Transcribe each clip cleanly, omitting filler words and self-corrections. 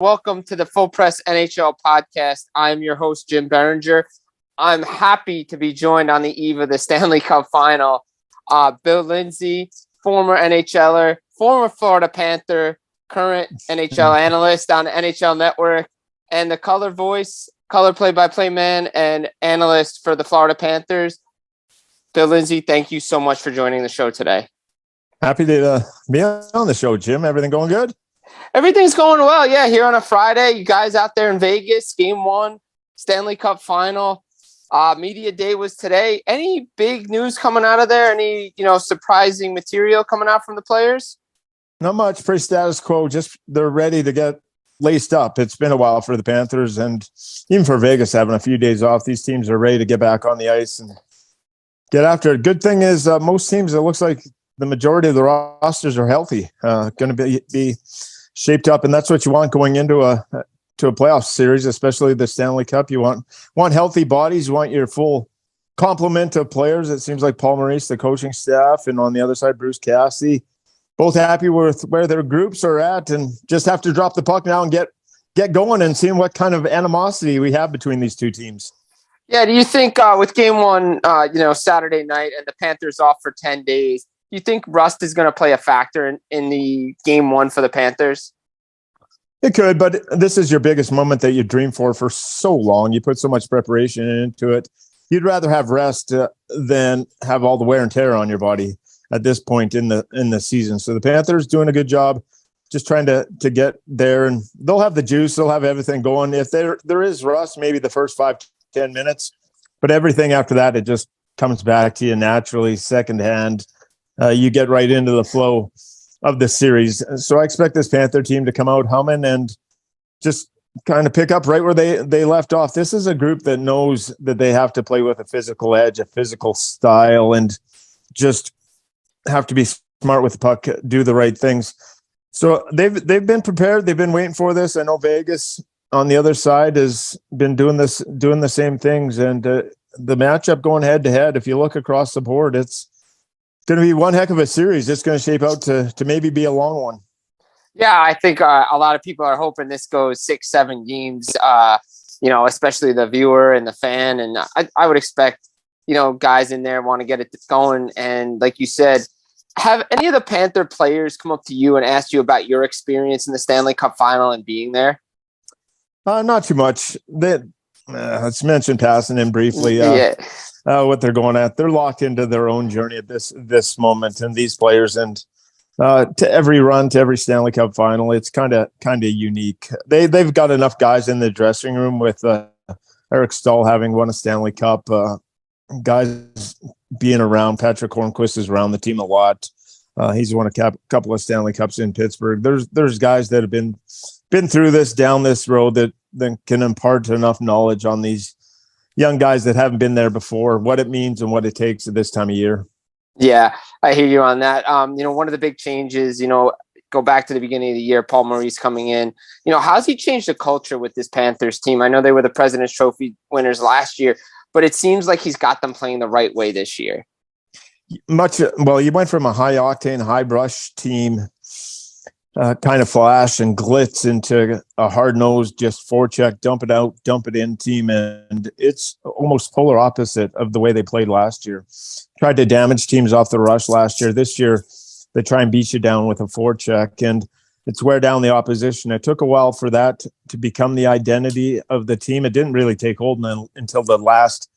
Welcome to the Full Press NHL podcast. I'm your host, Jim Berenger. I'm happy to be joined on the eve of the Stanley Cup final. Bill Lindsay, former NHLer, former Florida Panther, current NHL analyst on NHL Network, and the color voice, color play-by-play man, and analyst for the Florida Panthers. Bill Lindsay, thank you so much for joining the show today. Happy to be on the show, Jim. Everything going good? Everything's going well. Yeah, here on a Friday, you guys out there in Vegas, game one, Stanley Cup final. Media day was today. Any big news coming out of there? Any, surprising material coming out from the players? Not much. Pretty status quo. Just they're ready to get laced up. It's been a while for the Panthers and even for Vegas having a few days off. These teams are ready to get back on the ice and get after it. Good thing is most teams, it looks like the majority of the rosters are healthy, going to be shaped up, and that's what you want going into a playoff series, especially the Stanley Cup. You want healthy bodies. You want your full complement of players. It seems like Paul Maurice, the coaching staff, and on the other side, Bruce Cassidy, both happy with where their groups are at, and just have to drop the puck now and get going and seeing what kind of animosity we have between these two teams. Yeah, do you think with game one, Saturday night, and the Panthers off for 10 days, do you think rust is going to play a factor in the game one for the Panthers? It could, but this is your biggest moment that you dream for so long. You put so much preparation into it. You'd rather have rest than have all the wear and tear on your body at this point in the season. So the Panthers doing a good job, just trying to get there, and they'll have the juice. They'll have everything going. If there is rust, maybe the first 5-10 minutes, but everything after that, it just comes back to you naturally, secondhand. You get right into the flow of the series. So I expect this Panther team to come out humming and just kind of pick up right where they left off. This is a group that knows that they have to play with a physical edge, a physical style, and just have to be smart with the puck, do the right things. So they've been prepared. They've been waiting for this. I know Vegas on the other side has been doing the same things. And the matchup going head to head, if you look across the board, it's going to be one heck of a series. It's going to shape out to maybe be a long one. Yeah, I think a lot of people are hoping this goes 6-7 games, especially the viewer and the fan. And I would expect, guys in there want to get it going. And like you said, have any of the Panther players come up to you and ask you about your experience in the Stanley Cup final and being there? Not too much. Let's mention passing in briefly. What they're going at. They're locked into their own journey at this moment, and these players, and to every run, to every Stanley Cup final, it's kind of unique. They've got enough guys in the dressing room with Eric Stahl having won a Stanley Cup, guys being around. Patrick Hornquist is around the team a lot. He's won a couple of Stanley Cups in Pittsburgh. There's guys that have been through this, down this road, that can impart enough knowledge on these young guys that haven't been there before, what it means and what it takes at this time of year. Yeah, I hear you on that. One of the big changes, go back to the beginning of the year, Paul Maurice coming in. How's he changed the culture with this Panthers team? I know they were the President's Trophy winners last year, but it seems like he's got them playing the right way this year. Well, you went from a high octane, high brush team, kind of flash and glitz, into a hard-nosed, just forecheck, dump it out, dump it in team. And it's almost polar opposite of the way they played last year. Tried to damage teams off the rush last year. This year, they try and beat you down with a forecheck, and it's wear down the opposition. It took a while for that to become the identity of the team. It didn't really take hold until the last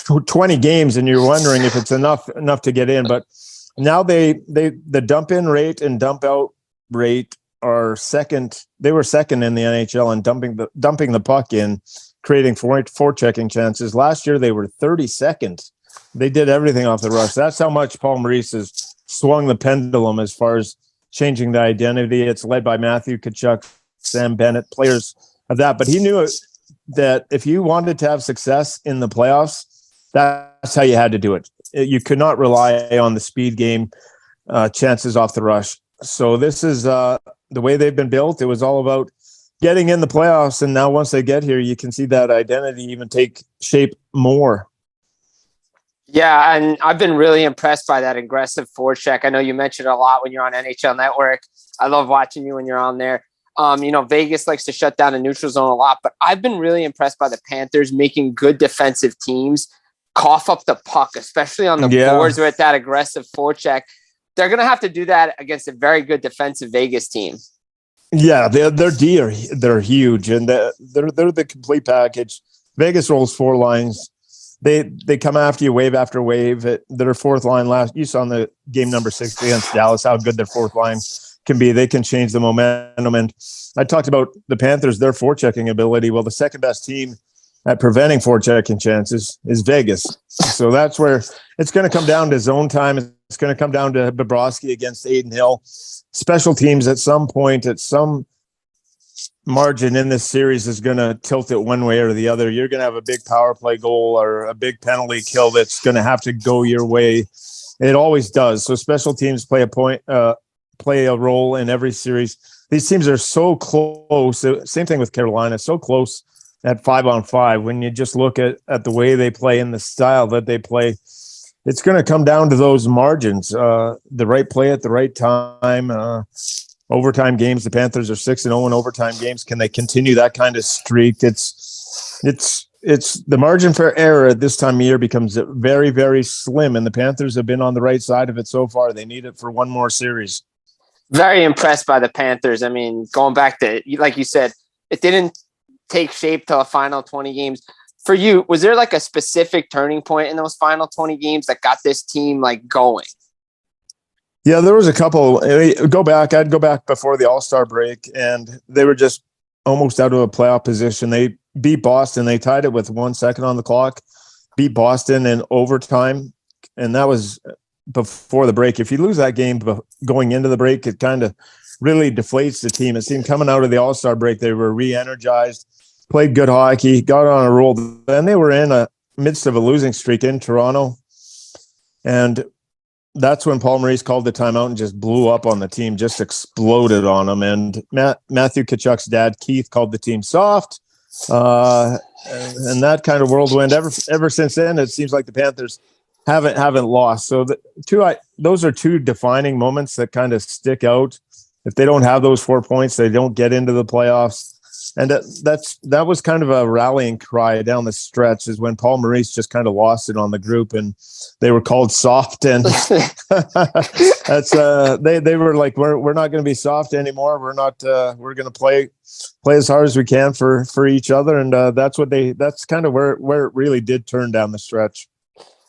20 games, and you're wondering if it's enough to get in. But now the dump in rate and dump out rate are second. They were second in the NHL in dumping the puck in, creating forechecking chances. Last year they were 32nd. They did everything off the rush. That's how much Paul Maurice has swung the pendulum as far as changing the identity. It's led by Matthew Tkachuk, Sam Bennett, players of that. But he knew that if you wanted to have success in the playoffs, that's how you had to do it. You could not rely on the speed game, chances off the rush. So this is the way they've been built. It was all about getting in the playoffs, and now once they get here, you can see that identity even take shape more. Yeah, and I've been really impressed by that aggressive forecheck. I know you mentioned it a lot when you're on NHL Network. I love watching you when you're on there. Vegas likes to shut down a neutral zone a lot, but I've been really impressed by the Panthers making good defensive teams cough up the puck, especially on the boards with that aggressive forecheck. They're going to have to do that against a very good defensive Vegas team. Yeah, they're huge, and they're the complete package. Vegas rolls four lines. They come after you wave after wave. Their fourth line you saw in the game number 6 against Dallas how good their fourth line can be. They can change the momentum. And I talked about the Panthers, their forechecking ability. Well, the second best team at preventing forechecking chances is Vegas. So that's where it's going to come down to zone time. It's going to come down to Bobrovsky against Aiden Hill. Special teams at some point, at some margin in this series is going to tilt it one way or the other. You're going to have a big power play goal or a big penalty kill that's going to have to go your way. It always does. So special teams play a role in every series. These teams are so close. Same thing with Carolina, so close at 5-on-5. When you just look at the way they play and the style that they play, it's going to come down to those margins, the right play at the right time. Overtime games, the Panthers are 6-0 in overtime games. Can they continue that kind of streak? It's the margin for error at this time of year becomes very, very slim, and the Panthers have been on the right side of it so far. They need it for one more series. Very impressed by the Panthers. I mean, going back to, like you said, it didn't take shape till the final 20 games. For you, was there like a specific turning point in those final 20 games that got this team like going? Yeah, there was a couple. I'd go back before the All-Star break, and they were just almost out of a playoff position. They beat Boston. They tied it with 1 second on the clock, beat Boston in overtime, and that was before the break. If you lose that game going into the break, it kind of really deflates the team. It seemed coming out of the All-Star break, they were re-energized, played good hockey, got on a roll. Then they were in a midst of a losing streak in Toronto, and that's when Paul Maurice called the timeout and just blew up on the team, just exploded on them. And Matthew Tkachuk's dad, Keith, called the team soft. And that kind of whirlwind. Ever since then, it seems like the Panthers haven't lost. So those are two defining moments that kind of stick out. If they don't have those 4 points, they don't get into the playoffs. And that was kind of a rallying cry down the stretch, is when Paul Maurice just kind of lost it on the group and they were called soft. And that's they were like, we're not going to be soft anymore. We're going to play as hard as we can for each other. And that's kind of where it really did turn down the stretch.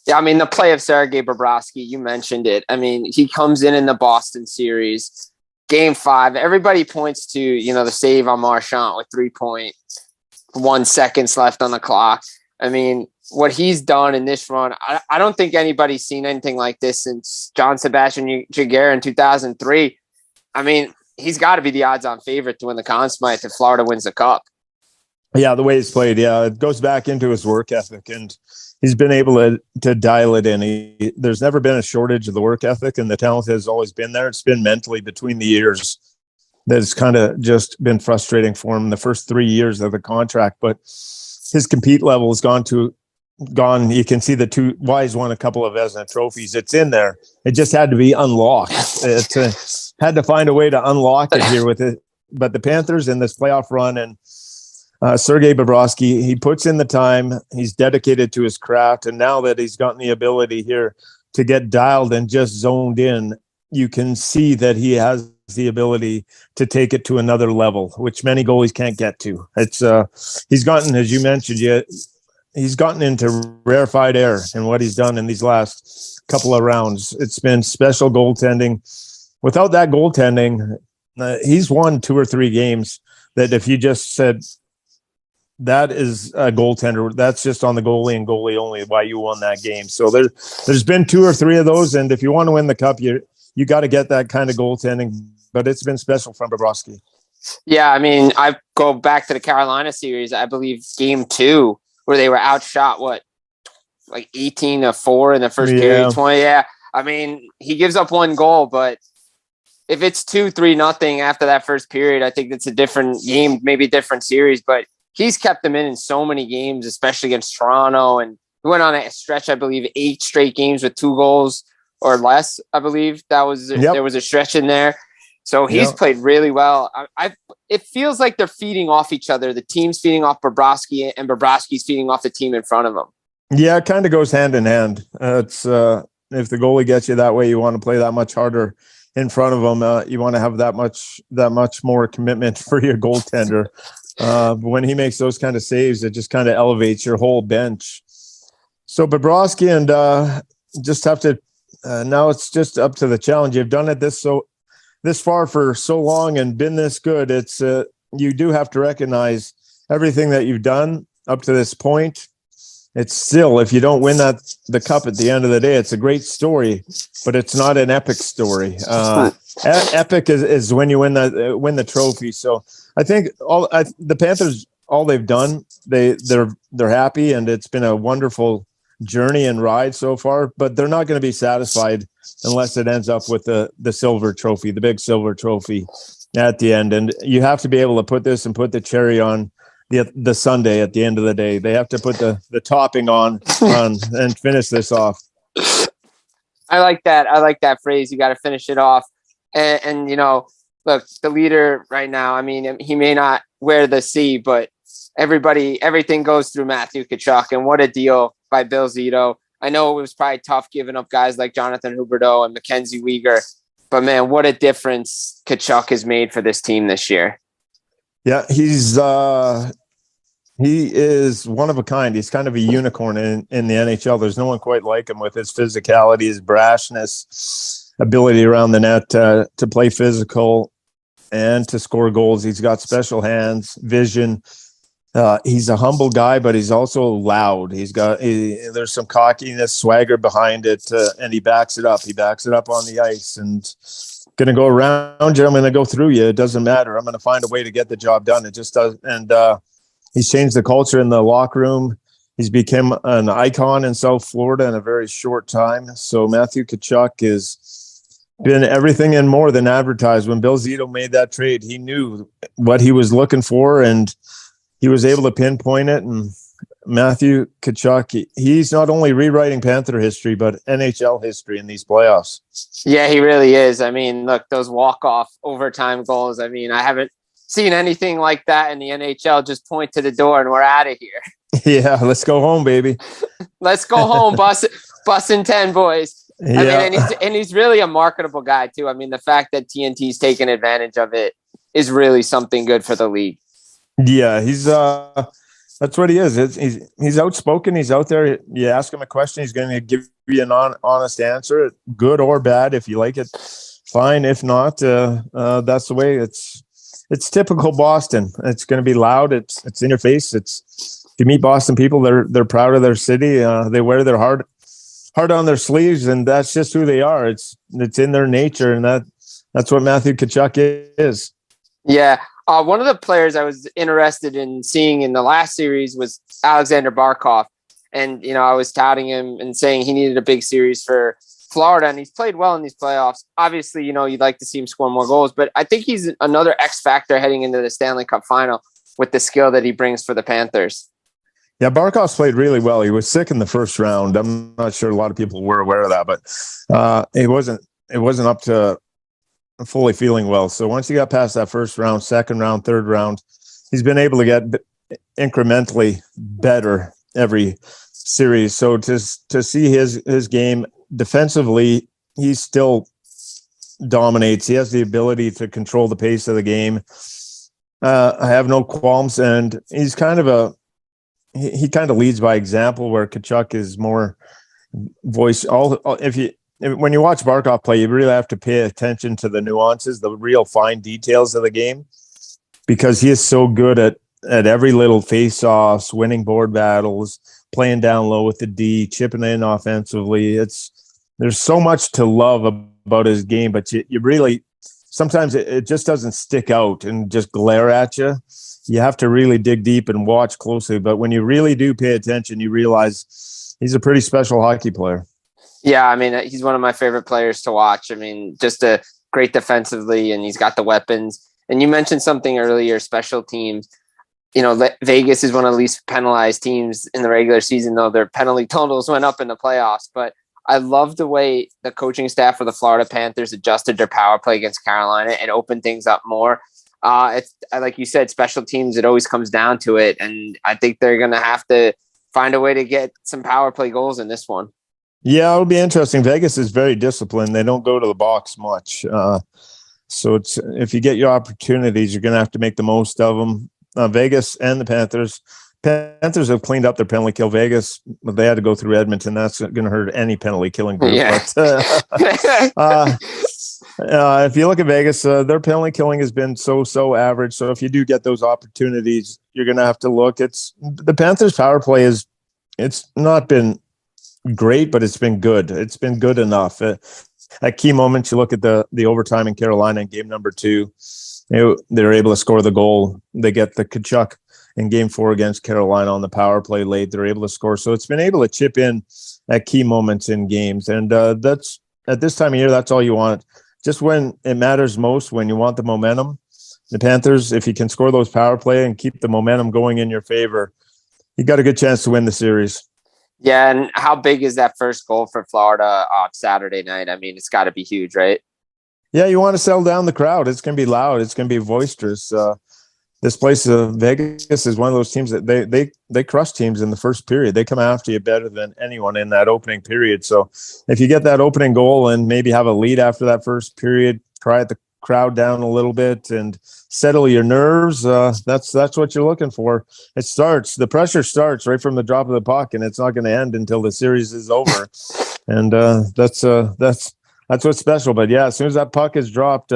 Yeah, I mean, the play of Sergei Bobrovsky, you mentioned it. I mean, he comes in the Boston series. Game 5, everybody points to, the save on Marchand with 3.1 seconds left on the clock. I mean, what he's done in this run, I don't think anybody's seen anything like this since John Sebastian Jaguar in 2003. I mean, he's got to be the odds-on favorite to win the Conn Smythe if Florida wins the Cup. Yeah, the way he's played, it goes back into his work ethic, and he's been able to dial it in. There's never been a shortage of the work ethic, and the talent has always been there. It's been mentally between the years that it's kind of just been frustrating for him the first 3 years of the contract. But his compete level has gone. You can see he's won a couple of Vezina trophies. It's in there. It just had to be unlocked. It had to find a way to unlock it here with it. But the Panthers in this playoff run, and Sergei Bobrovsky, he puts in the time. He's dedicated to his craft. And now that he's gotten the ability here to get dialed and just zoned in, you can see that he has the ability to take it to another level, which many goalies can't get to. He's gotten, as you mentioned, he's gotten into rarefied air in what he's done in these last couple of rounds. It's been special goaltending. Without that goaltending, he's won 2 or 3 games that if you just said, that is a goaltender, that's just on the goalie and goalie only why you won that game. So there's been 2 or 3 of those, and if you want to win the Cup, you got to get that kind of goaltending. But it's been special from Bobrovsky. Yeah, I mean, I go back to the Carolina series, I believe game 2, where they were outshot, like 18-4 in the first period, 20. Yeah, I mean, he gives up 1 goal, but if it's 2-3-0 after that first period, I think it's a different game, maybe a different series, but he's kept them in so many games, especially against Toronto. And he went on a stretch, I believe, 8 straight games with 2 goals or less, I believe. There was a stretch in there. So he's played really well. It feels like they're feeding off each other. The team's feeding off Bobrovsky, and Bobrovsky's feeding off the team in front of him. Yeah, it kind of goes hand in hand. It's if the goalie gets you that way, you want to play that much harder in front of them. You want to have that much more commitment for your goaltender. But when he makes those kind of saves, it just kind of elevates your whole bench. So Bobrovsky and just have to now it's just up to the challenge. You've done it this far for so long and been this good. It's you do have to recognize everything that you've done up to this point. It's still, if you don't win the cup at the end of the day, it's a great story, but it's not an epic story. Epic is when you win the trophy. So I think the Panthers, all they've done, they're happy, and it's been a wonderful journey and ride so far. But they're not going to be satisfied unless it ends up with the silver trophy, the big silver trophy at the end. And you have to be able to put the cherry on the Sunday at the end of the day. They have to put the topping on and finish this off. I like that. I like that phrase. You got to finish it off. And look, the leader right now, I mean, he may not wear the C, but everything goes through Matthew Tkachuk, and what a deal by Bill Zito. I know it was probably tough giving up guys like Jonathan Huberdeau and Mackenzie Weegar, but man, what a difference Tkachuk has made for this team this year. Yeah, he is one of a kind. He's kind of a unicorn in the NHL. There's no one quite like him with his physicality, his brashness, ability around the net to play physical and to score goals. He's got special hands, vision. He's a humble guy, but he's also loud. There's some cockiness, swagger behind it, and he backs it up. He backs it up on the ice, and going to go around you. I'm going to go through you. It doesn't matter. I'm going to find a way to get the job done. It just does. And he's changed the culture in the locker room. He's become an icon in South Florida in a very short time. So Matthew Tkachuk has been everything and more than advertised. When Bill Zito made that trade, he knew what he was looking for, and he was able to pinpoint it. And Matthew Tkachuk, he's not only rewriting Panther history, but NHL history in these playoffs. Yeah, he really is. I mean, look, those walk-off overtime goals. I mean, I haven't seen anything like that in the NHL. Just point to the door and we're out of here. Yeah, let's go home, baby. Let's go home, bussin' 10, boys. Yeah. I mean, and he's really a marketable guy too. I mean, the fact that TNT's taken advantage of it is really something good for the league. Yeah, that's what he is. He's outspoken. He's out there. You ask him a question, he's going to give you an honest answer, good or bad. If you like it, fine. If not, that's the way. It's typical Boston. It's going to be loud. It's in your face. If you meet Boston people, they're proud of their city. They wear their heart on their sleeves, and that's just who they are. It's in their nature, and that's what Matthew Tkachuk is. Yeah. One of the players I was interested in seeing in the last series was Alexander Barkov. And, I was touting him and saying he needed a big series for Florida, and he's played well in these playoffs. Obviously, you'd like to see him score more goals, but I think he's another X factor heading into the Stanley Cup final with the skill that he brings for the Panthers. Yeah, Barkov's played really well. He was sick in the first round. I'm not sure a lot of people were aware of that, but it wasn't up to fully feeling well. So once he got past that first round, second round, third round, he's been able to get incrementally better every series. So to see his game defensively, he still dominates. He has the ability to control the pace of the game. I have no qualms, and he's kind of he kind of leads by example, where Tkachuk is more voice. When you watch Barkov play, you really have to pay attention to the nuances, the real fine details of the game, because he is so good at every little face-offs, winning board battles, playing down low with the D, chipping in offensively. There's so much to love about his game, but you really sometimes it just doesn't stick out and just glare at you. You have to really dig deep and watch closely. But when you really do pay attention, you realize he's a pretty special hockey player. Yeah, I mean, he's one of my favorite players to watch. I mean, just a great defensively, and he's got the weapons. And you mentioned something earlier, special teams. Vegas is one of the least penalized teams in the regular season, though their penalty totals went up in the playoffs. But I love the way the coaching staff for the Florida Panthers adjusted their power play against Carolina and opened things up more. It's like you said, special teams, it always comes down to it. And I think they're going to have to find a way to get some power play goals in this one. Yeah, it'll be interesting. Vegas is very disciplined. They don't go to the box much. So if you get your opportunities, you're going to have to make the most of them. Vegas and the Panthers have cleaned up their penalty kill. Vegas, they had to go through Edmonton. That's going to hurt any penalty killing group. Yeah. But, if you look at Vegas, their penalty killing has been so average. So if you do get those opportunities, you're going to have to look. It's the Panthers' power play it's not been great, but it's been good. It's been good enough. At key moments, you look at the overtime in Carolina in game number 2. They're able to score the goal. They get the Kachuk in game 4 against Carolina on the power play late. They're able to score. So it's been able to chip in at key moments in games. And that's at this time of year, that's all you want. Just when it matters most, when you want the momentum, the Panthers, if you can score those power play and keep the momentum going in your favor, you got a good chance to win the series. Yeah, and how big is that first goal for Florida Saturday night? I mean, it's got to be huge, right? Yeah, you want to settle down the crowd. It's going to be loud. It's going to be boisterous. This place, Vegas, is one of those teams that they crush teams in the first period. They come after you better than anyone in that opening period. So if you get that opening goal and maybe have a lead after that first period, quiet the crowd down a little bit and settle your nerves, that's what you're looking for. The pressure starts right from the drop of the puck, and it's not going to end until the series is over. And that's what's special. But yeah, as soon as that puck is dropped,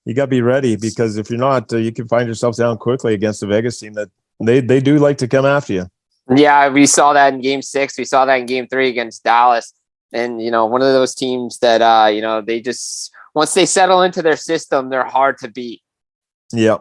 you got to be ready, because if you're not, you can find yourself down quickly against the Vegas team that they do like to come after you. Yeah, we saw that in game 6. We saw that in game 3 against Dallas. And, one of those teams that, they just, once they settle into their system, they're hard to beat. Yeah.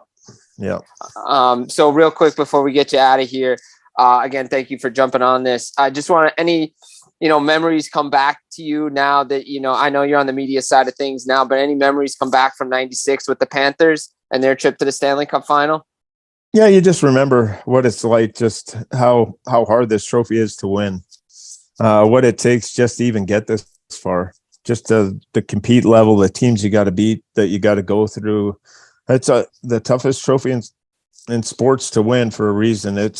So real quick before we get you out of here, again, thank you for jumping on this. I just want any memories come back to you now that, I know you're on the media side of things now, but any memories come back from 96 with the Panthers and their trip to the Stanley Cup final? Yeah, you just remember what it's like, just how hard this trophy is to win, what it takes just to even get this far, just the compete level, the teams you got to beat, that you got to go through. It's the toughest trophy in sports to win for a reason. It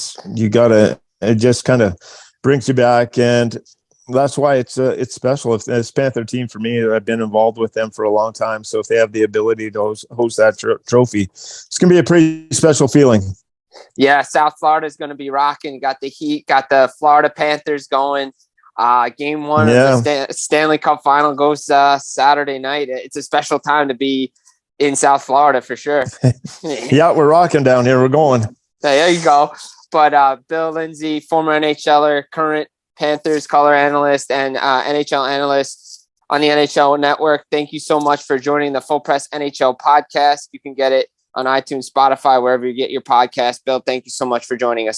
just kind of brings you back, and that's why it's special. If this Panther team, for me, I've been involved with them for a long time. So if they have the ability to host that trophy, it's going to be a pretty special feeling. Yeah, South Florida is going to be rocking. Got the Heat, got the Florida Panthers going. Game 1 of the Stanley Cup final goes Saturday night. It's a special time to be in South Florida for sure. Yeah, we're rocking down here. We're going. There you go. But Bill Lindsay, former NHLer, current Panthers color analyst, and NHL analyst on the NHL Network. Thank you so much for joining the Full Press NHL podcast. You can get it on iTunes, Spotify, wherever you get your podcast. Bill, thank you so much for joining us.